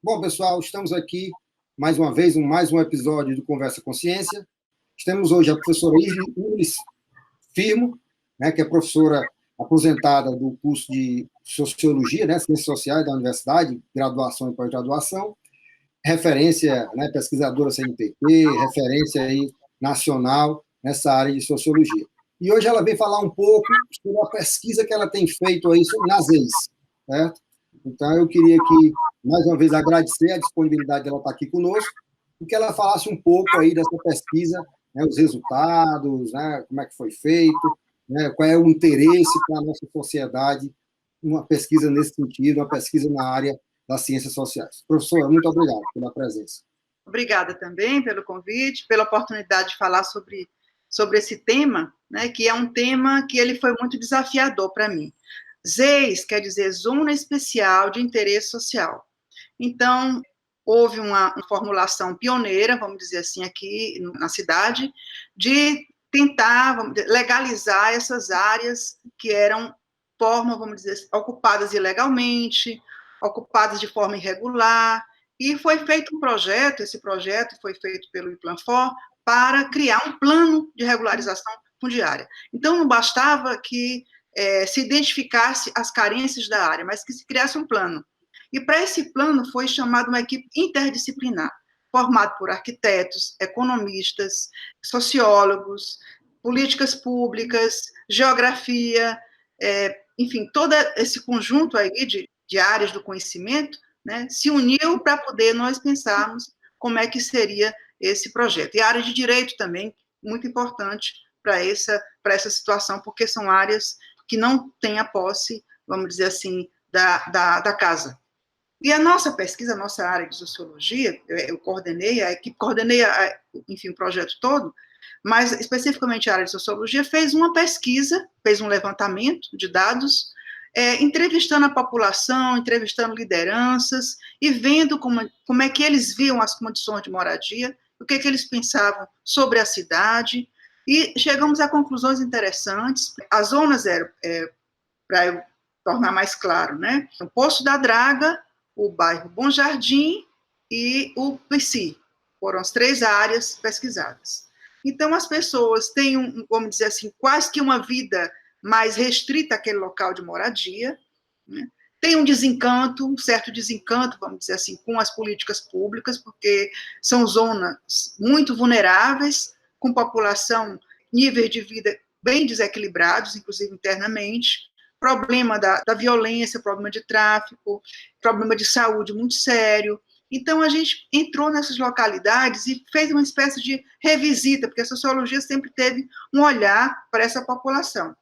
Bom, pessoal, estamos aqui mais uma vez, mais um episódio do Conversa Consciência. Temos hoje a professora Iris Firmo, né, que é professora aposentada do curso de Sociologia, né, Ciências Sociais da Universidade, graduação e pós-graduação, referência, né, pesquisadora CNPq, referência aí nacional nessa área de Sociologia. E hoje ela vem falar um pouco sobre a pesquisa que ela tem feito aí nas EIs, certo? Então, eu queria aqui, mais uma vez, agradecer a disponibilidade dela estar aqui conosco e que ela falasse um pouco aí dessa pesquisa, né, os resultados, né, como é que foi feito, né, qual é o interesse para a nossa sociedade, uma pesquisa nesse sentido, uma pesquisa na área das ciências sociais. Professora, muito obrigado pela presença. Obrigada também pelo convite, pela oportunidade de falar sobre esse tema, né, que é um tema que ele foi muito desafiador para mim. ZEIS quer dizer Zona Especial de Interesse Social. Então, houve uma formulação pioneira, vamos dizer assim, aqui na cidade, de tentar legalizar essas áreas que eram vamos dizer, ocupadas ilegalmente, ocupadas de forma irregular, e foi feito um projeto, esse projeto foi feito pelo Implanfor, para criar um plano de regularização fundiária. Então, não bastava que se identificasse as carências da área, mas que se criasse um plano. E para esse plano foi chamada uma equipe interdisciplinar, formada por arquitetos, economistas, sociólogos, políticas públicas, geografia, enfim, todo esse conjunto aí de áreas do conhecimento, né, se uniu para poder nós pensarmos como é que seria esse projeto. E a área de direito também, muito importante para essa situação, porque são áreas que não têm a posse, vamos dizer assim, da casa. E a nossa pesquisa, a nossa área de sociologia, eu coordenei, a equipe coordenei, enfim, o projeto todo, mas especificamente a área de sociologia fez uma pesquisa, fez um levantamento de dados, entrevistando a população, entrevistando lideranças e vendo como é que eles viam as condições de moradia, o que eles pensavam sobre a cidade, e chegamos a conclusões interessantes. As zonas eram, para eu tornar mais claro, né? O Poço da Draga, o bairro Bom Jardim e o Pici, foram as 3 áreas pesquisadas. Então, as pessoas têm, vamos dizer assim, quase que uma vida mais restrita àquele local de moradia, né? Tem um desencanto, um certo desencanto, vamos dizer assim, com as políticas públicas, porque são zonas muito vulneráveis, com população, níveis de vida bem desequilibrados, inclusive internamente, problema da violência, problema de tráfico, problema de saúde muito sério. Então, a gente entrou nessas localidades e fez uma espécie de revisita, porque a sociologia sempre teve um olhar para essa população.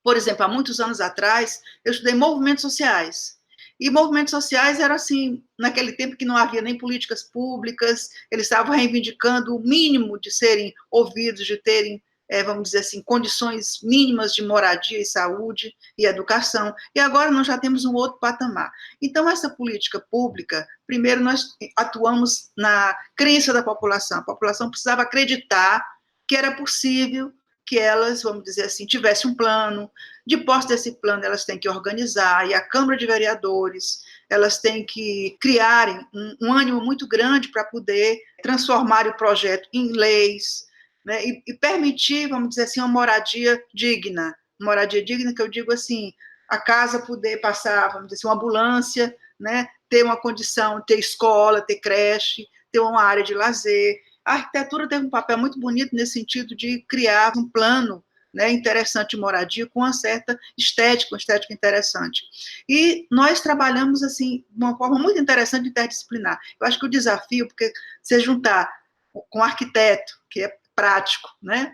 Por exemplo, há muitos anos atrás, eu estudei movimentos sociais. E movimentos sociais eram assim, naquele tempo que não havia nem políticas públicas, eles estavam reivindicando o mínimo de serem ouvidos, de terem, vamos dizer assim, condições mínimas de moradia e saúde e educação. E agora nós já temos um outro patamar. Então, essa política pública, primeiro nós atuamos na crença da população. A população precisava acreditar que era possível que elas, vamos dizer assim, tivessem um plano, de posse desse plano elas têm que organizar, e a Câmara de Vereadores, elas têm que criarem um ânimo muito grande para poder transformar o projeto em leis, né, e permitir, vamos dizer assim, uma moradia digna que eu digo assim, a casa poder passar, vamos dizer assim, uma ambulância, né, ter uma condição, ter escola, ter creche, ter uma área de lazer. A arquitetura teve um papel muito bonito nesse sentido de criar um plano, né, interessante de moradia com uma certa estética, interessante. E nós trabalhamos assim de uma forma muito interessante interdisciplinar. Eu acho que o desafio, porque você juntar com o arquiteto, que é prático, né?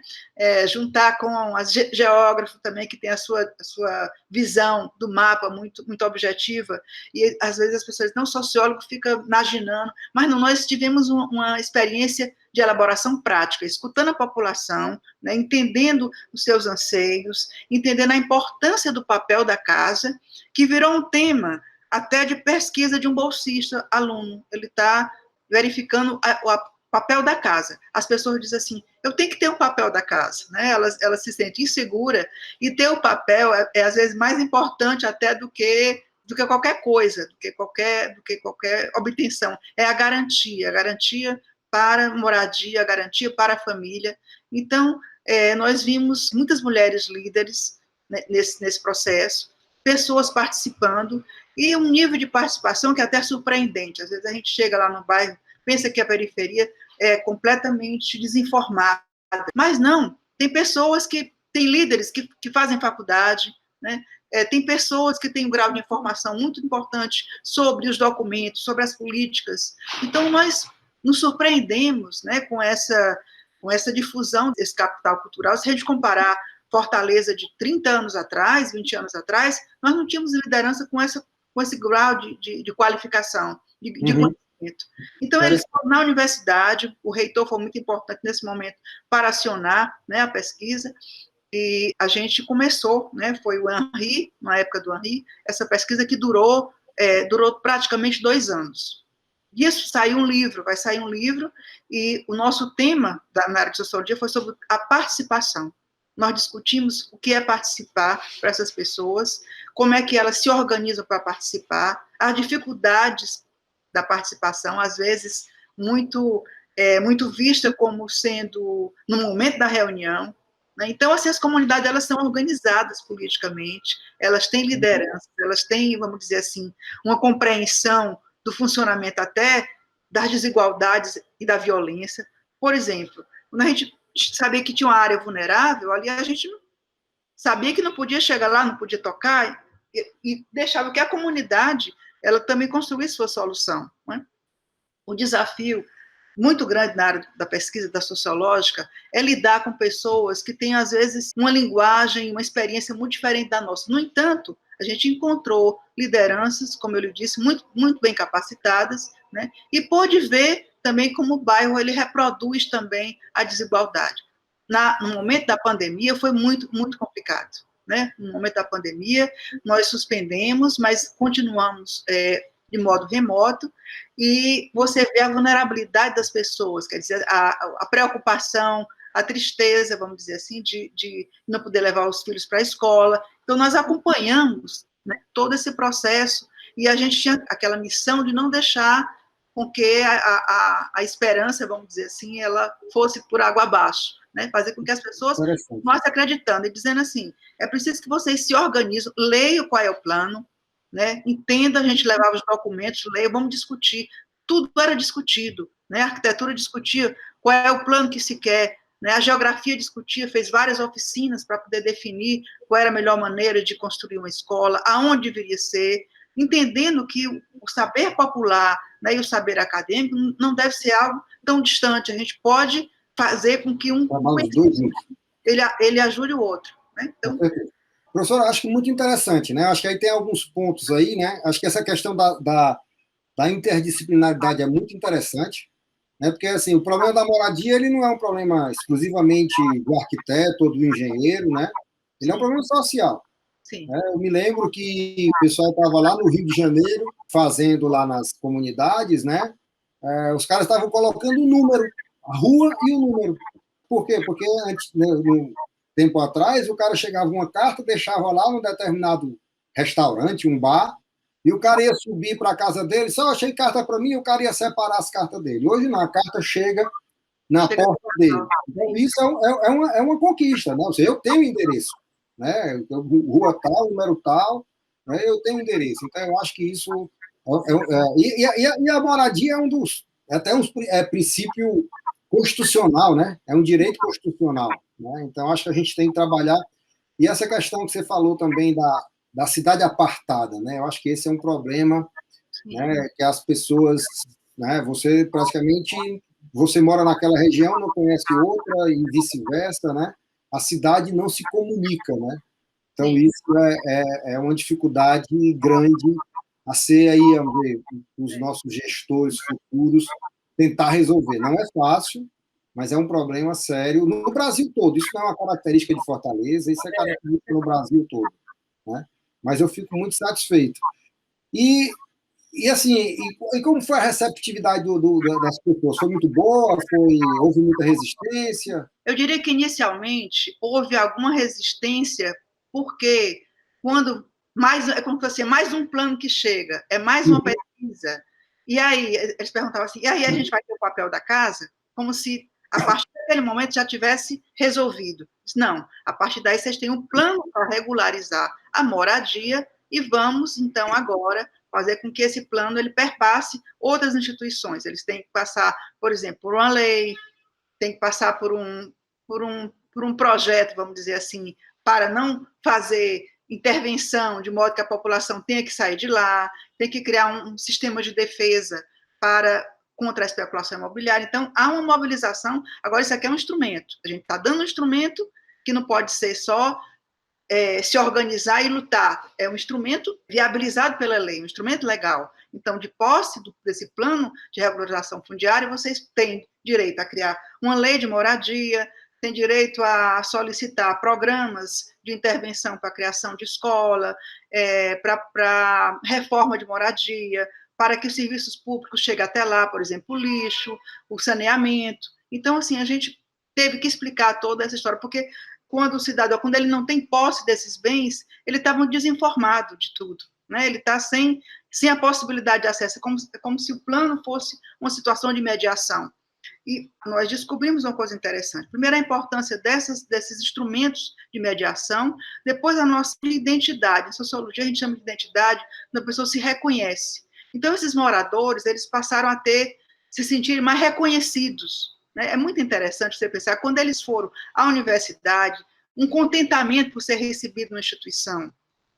Juntar com as geógrafo também, que tem a sua visão do mapa muito, muito objetiva, e às vezes as pessoas, não, sociólogo, fica imaginando, mas não, nós tivemos uma experiência de elaboração prática, escutando a população, né, entendendo os seus anseios, entendendo a importância do papel da casa, que virou um tema até de pesquisa de um bolsista aluno. Ele está verificando o papel da casa. As pessoas dizem assim, eu tenho que ter um papel da casa, né? Elas se sentem inseguras, e ter o papel é às vezes mais importante até do que do que qualquer coisa, do que qualquer obtenção. É a garantia para moradia, a garantia para a família. Então, nós vimos muitas mulheres líderes, né, nesse processo, pessoas participando, e um nível de participação que é até surpreendente. Às vezes a gente chega lá no bairro, pensa que a periferia é completamente desinformada, mas não, tem pessoas tem líderes que fazem faculdade, né? Tem pessoas que têm um grau de informação muito importante sobre os documentos, sobre as políticas. Então, nós nos surpreendemos, né, com essa difusão desse capital cultural. Se a gente comparar Fortaleza de 30 anos atrás, 20 anos atrás, nós não tínhamos liderança com esse grau de qualificação, de conhecimento. Então, eles na universidade, o reitor foi muito importante nesse momento para acionar, né, a pesquisa, e a gente começou, né, foi o Henri, na época do Henri, essa pesquisa que durou praticamente 2 anos. Disso saiu um livro, vai sair um livro, e o nosso tema na área de sociologia foi sobre a participação. Nós discutimos o que é participar para essas pessoas, como é que elas se organizam para participar, as dificuldades da participação, às vezes muito vista como sendo no momento da reunião, né? Então, assim, as comunidades, elas são organizadas politicamente, elas têm liderança, elas têm, vamos dizer assim, uma compreensão do funcionamento até das desigualdades e da violência. Por exemplo, quando a gente sabia que tinha uma área vulnerável, ali a gente sabia que não podia chegar lá, não podia tocar, e deixava que a comunidade ela também construísse sua solução, né? O desafio muito grande na área da pesquisa da sociológica é lidar com pessoas que têm, às vezes, uma linguagem, uma experiência muito diferente da nossa. No entanto, a gente encontrou lideranças, como eu lhe disse, muito, muito bem capacitadas, né? E pôde ver também como o bairro ele reproduz também a desigualdade. No momento da pandemia foi muito, muito complicado, né? No momento da pandemia, nós suspendemos, mas continuamos de modo remoto, e você vê a vulnerabilidade das pessoas, quer dizer, a preocupação, a tristeza, vamos dizer assim, de não poder levar os filhos para a escola. Então, nós acompanhamos, né, todo esse processo, e a gente tinha aquela missão de não deixar com que a esperança, vamos dizer assim, ela fosse por água abaixo, né? Fazer com que as pessoas continuassem acreditando e dizendo assim, é preciso que vocês se organizem, leiam qual é o plano, né? Entenda, a gente levava os documentos, leiam, vamos discutir. Tudo era discutido, né? A arquitetura discutia qual é o plano que se quer, né? A geografia discutia, fez várias oficinas para poder definir qual era a melhor maneira de construir uma escola, aonde deveria ser, entendendo que o saber popular, né, e o saber acadêmico não deve ser algo tão distante. A gente pode fazer com que ele ajude o outro, né? Então, professor, acho que muito interessante, né? Acho que aí tem alguns pontos aí, né? Acho que essa questão da interdisciplinaridade é muito interessante, né? Porque, assim, o problema da moradia, ele não é um problema exclusivamente do arquiteto ou do engenheiro, né? Ele é um problema social. sim. Né? Eu me lembro que o pessoal estava lá no Rio de Janeiro, fazendo lá nas comunidades, né? Os caras estavam colocando o número, a rua e o número. Por quê? Porque antes, né, tempo atrás, o cara chegava uma carta, deixava lá num determinado restaurante, um bar, e o cara ia subir para a casa dele, só achei carta para mim, e o cara ia separar as cartas dele. Hoje não, a carta chega na porta dele. Então, isso é uma conquista, né? Ou seja, eu tenho endereço, né? Rua tal, número tal, né? Eu tenho endereço. Então, eu acho que isso... E a moradia é até um princípio constitucional, né? É um direito constitucional, né? Então, acho que a gente tem que trabalhar. E essa questão que você falou também da cidade apartada, né? Eu acho que esse é um problema, né? Que as pessoas, né? Você mora naquela região, não conhece outra e vice-versa, né? A cidade não se comunica, né? Então, isso é uma dificuldade grande a ser aí, vamos ver, os nossos gestores futuros tentar resolver. Não é fácil, mas é um problema sério no Brasil todo. Isso não é uma característica de Fortaleza, isso é característica no Brasil todo, né? Mas eu fico muito satisfeito. E assim, e como foi a receptividade das pessoas? Foi muito boa? Houve muita resistência? Eu diria que, inicialmente, houve alguma resistência, porque quando é como se fosse mais um plano que chega, é mais uma pesquisa. E aí, eles perguntavam assim, e aí a gente vai ter o papel da casa? Como se, a partir daquele momento, já tivesse resolvido. Não, a partir daí vocês têm um plano para regularizar a moradia e vamos, então, agora, fazer com que esse plano ele perpasse outras instituições. Eles têm que passar, por exemplo, por uma lei, tem que passar por um projeto, vamos dizer assim, para não fazer intervenção, de modo que a população tenha que sair de lá, tem que criar um sistema de defesa contra a especulação imobiliária. Então, há uma mobilização. Agora, isso aqui é um instrumento. A gente está dando um instrumento que não pode ser só se organizar e lutar. É um instrumento viabilizado pela lei, um instrumento legal. Então, de posse desse plano de regularização fundiária, vocês têm direito a criar uma lei de moradia, têm direito a solicitar programas de intervenção para a criação de escola, para reforma de moradia, para que os serviços públicos cheguem até lá, por exemplo, o lixo, o saneamento. Então, assim, a gente teve que explicar toda essa história, porque quando o cidadão, quando ele não tem posse desses bens, ele está muito desinformado de tudo, né? Ele está sem a possibilidade de acesso, como se o plano fosse uma situação de mediação. E nós descobrimos uma coisa interessante. Primeiro, a importância desses instrumentos de mediação, depois a nossa identidade. Em sociologia, a gente chama de identidade, quando a pessoa se reconhece. Então, esses moradores, eles passaram a se sentirem mais reconhecidos. É muito interessante você pensar, quando eles foram à universidade, um contentamento por ser recebido na instituição,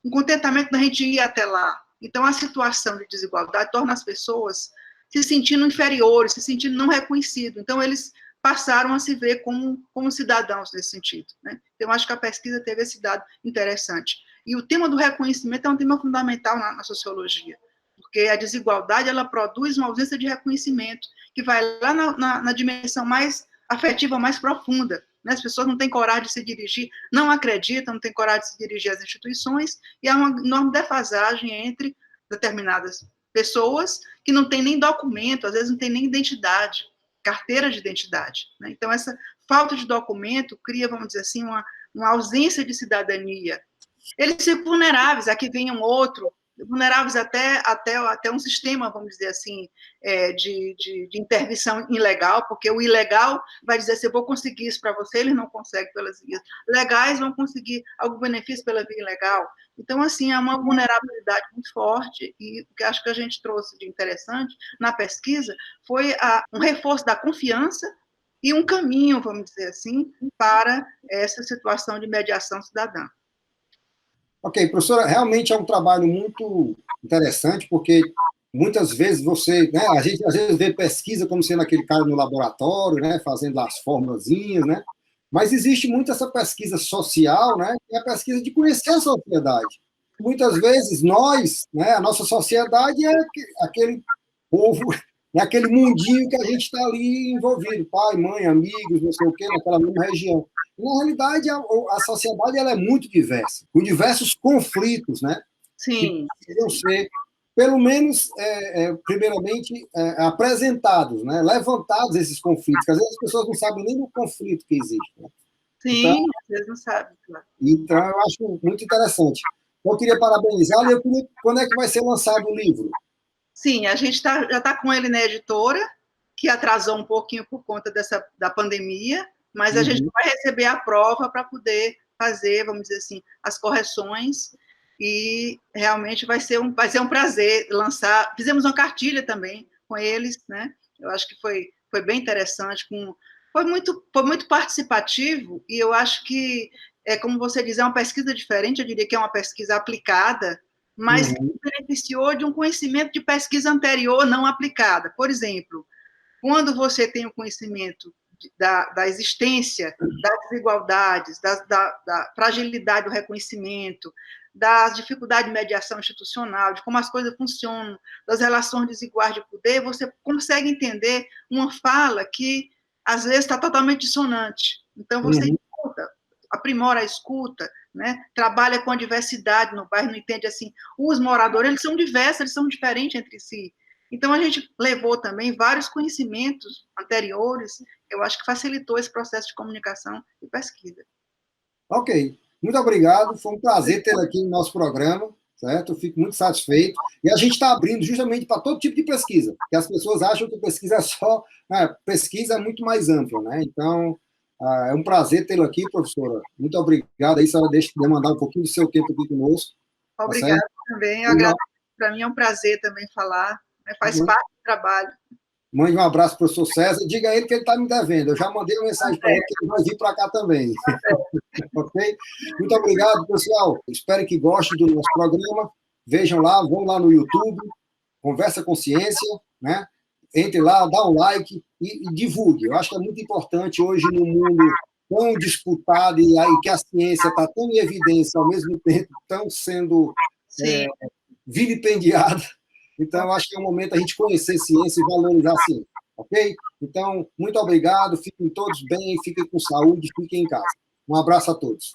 um contentamento da gente ir até lá. Então, a situação de desigualdade torna as pessoas se sentindo inferiores, se sentindo não reconhecidos. Então, eles passaram a se ver como cidadãos nesse sentido, né? Então, eu acho que a pesquisa teve esse dado interessante. E o tema do reconhecimento é um tema fundamental na sociologia, porque a desigualdade, ela produz uma ausência de reconhecimento, que vai lá na dimensão mais afetiva, mais profunda, né? As pessoas não têm coragem de se dirigir, não acreditam, não têm coragem de se dirigir às instituições, e há uma enorme defasagem entre determinadas pessoas que não têm nem documento, às vezes não têm nem identidade, carteira de identidade, né? Então, essa falta de documento cria, vamos dizer assim, uma ausência de cidadania. Eles ficam vulneráveis, aqui vem um outro, vulneráveis até um sistema, vamos dizer assim, de intervenção ilegal, porque o ilegal vai dizer assim, eu vou conseguir isso para você, eles não conseguem pelas vias legais, vão conseguir algum benefício pela via ilegal. Então, assim, há uma vulnerabilidade muito forte, e o que acho que a gente trouxe de interessante na pesquisa foi um reforço da confiança e um caminho, vamos dizer assim, para essa situação de mediação cidadã. Ok, professora, realmente é um trabalho muito interessante, porque muitas vezes a gente às vezes vê pesquisa como sendo aquele cara no laboratório, né, fazendo lá as formulazinhas, né, mas existe muito essa pesquisa social, né, que é a pesquisa de conhecer a sociedade. Muitas vezes nós, né, a nossa sociedade é aquele povo, né, aquele mundinho que a gente está ali envolvido, pai, mãe, amigos, não sei o quê, naquela mesma região. Na realidade, a sociedade ela é muito diversa, com diversos conflitos, né? Sim. Que precisam ser, pelo menos, primeiramente, apresentados, né? Levantados esses conflitos, porque às vezes as pessoas não sabem nem do conflito que existe. Né? Sim, então, às vezes não sabem. Claro. Então, eu acho muito interessante. Eu queria parabenizá-lo e eu queria, quando é que vai ser lançado o livro? Sim, a gente já está com ele na editora, que atrasou um pouquinho por conta da pandemia, mas a gente vai receber a prova para poder fazer, vamos dizer assim, as correções, e realmente vai ser um prazer lançar. Fizemos uma cartilha também com eles, né? Eu acho que foi bem interessante, foi muito participativo, e eu acho que, como você diz, é uma pesquisa diferente, eu diria que é uma pesquisa aplicada, mas que beneficiou de um conhecimento de pesquisa anterior não aplicada. Por exemplo, quando você tem o conhecimento da existência das desigualdades, da fragilidade do reconhecimento, das dificuldades de mediação institucional, de como as coisas funcionam, das relações desiguais de poder, você consegue entender uma fala que, às vezes, está totalmente dissonante. Então, você escuta, aprimora a escuta, né? Trabalha com a diversidade no bairro, não entende assim, os moradores, eles são diversos, eles são diferentes entre si. Então, a gente levou também vários conhecimentos anteriores, eu acho que facilitou esse processo de comunicação e pesquisa. Ok, muito obrigado, foi um prazer tê-lo aqui no nosso programa. certo? Eu fico muito satisfeito. E a gente está abrindo justamente para todo tipo de pesquisa, porque as pessoas acham que pesquisa é só... pesquisa é muito mais ampla, né? Então, é um prazer tê-lo aqui, professora. Muito obrigado. Aí, a senhora deixa de demandar um pouquinho do seu tempo aqui conosco. Obrigada também. Eu agradeço. Para mim é um prazer também falar, né? Faz parte do trabalho. Mande um abraço para o professor César. Diga a ele que ele está me devendo. Eu já mandei uma mensagem para ele que ele vai vir para cá também. Ok? Muito obrigado, pessoal. Espero que gostem do nosso programa. Vejam lá, vão lá no YouTube, Conversa com Ciência, né? Entre lá, dá um like e divulgue. Eu acho que é muito importante hoje no mundo tão disputado e aí que a ciência está tão em evidência, ao mesmo tempo tão sendo vilipendiada. Então, eu acho que é o momento a gente conhecer ciência e valorizar a ciência, ok? Então, muito obrigado, fiquem todos bem, fiquem com saúde, fiquem em casa. Um abraço a todos.